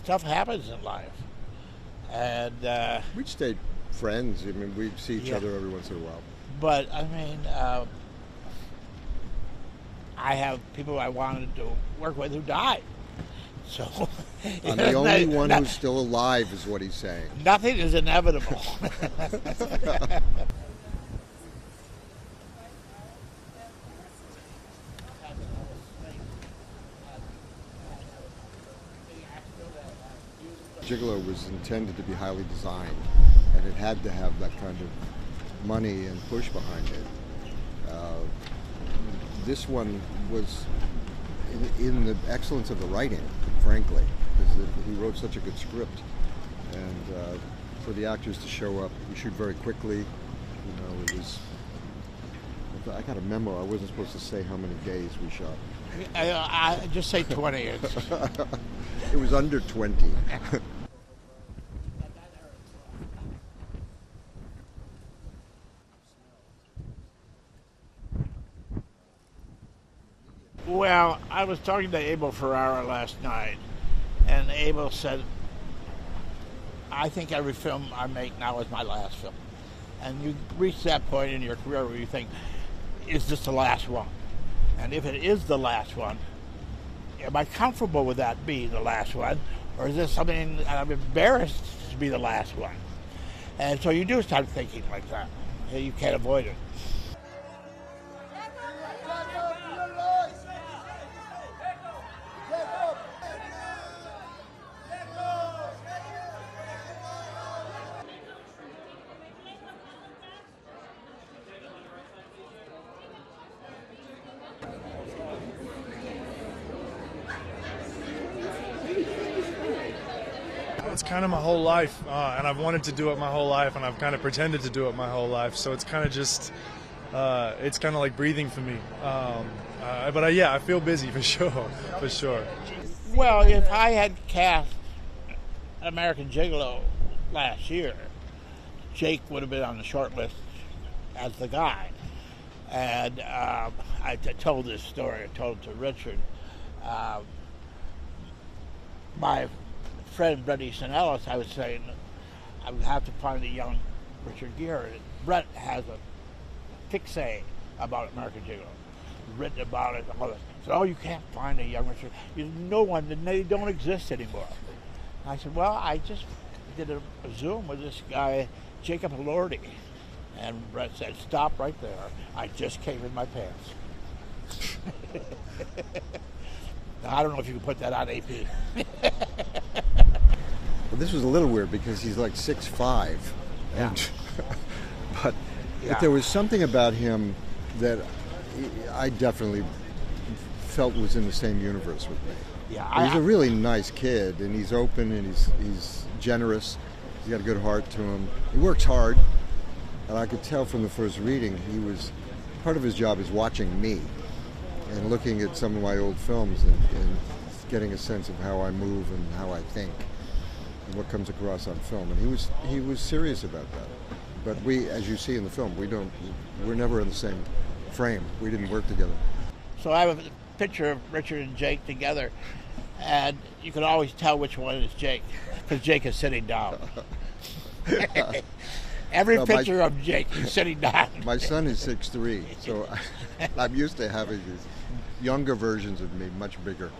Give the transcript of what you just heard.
stuff happens in life. And we'd stayed friends. I mean, we'd see each Yeah. other every once in a while. but I mean, I have people I wanted to work with who died. So I'm the only one who's still alive, is what he's saying. nothing is inevitable. Gigolo was intended to be highly designed, and it had to have that kind of money and push behind it. This one was in the excellence of the writing, frankly, because he wrote such a good script, and for the actors to show up, we shoot very quickly. You know, it was. I got a memo. I wasn't supposed to say how many days we shot. I just say 20. It was under 20. Well, I was talking to Abel Ferrara last night, and Abel said, I think every film I make now is my last film. And you reach that point in your career where you think, is this the last one? And if it is the last one, am I comfortable with that being the last one? Or is this something that I'm embarrassed to be the last one? And so you do start thinking like that. You can't avoid it. It's kind of my whole life, and I've wanted to do it my whole life, and I've kind of pretended to do it my whole life. So it's kind of just, it's kind of like breathing for me. But yeah, I feel busy for sure, for sure. Well, if I had cast American Gigolo last year, Jake would have been on the short list as the guy. And I told this story, I told it to Richard. My friend Brett Easton Ellis, I was saying I would have to find a young Richard Gere. Brett has a fixé about American Gigolo. He's written about it, all that. He said, oh, you can't find a young Richard. No one, they don't exist anymore. I said, well, I just did a Zoom with this guy, Jacob Elordi. And Brett said, stop right there. I just came in my pants. Now, I don't know if you can put that on AP. Well, this was a little weird because he's like 6'5", and but there was something about him that I definitely felt was in the same universe with me. Yeah, he's a really nice kid, and he's open, and he's generous. He's got a good heart to him. He works hard, and I could tell from the first reading he was part of his job is watching me and looking at some of my old films and getting a sense of how I move and how I think and what comes across on film. And he was serious about that. But we, as you see in the film, we're never in the same frame. We didn't work together. So I have a picture of Richard and Jake together, and you can always tell which one is Jake because Jake is sitting down. Every picture of Jake, he's sitting down. My son is 6'3", so I'm used to having these younger versions of me, much bigger.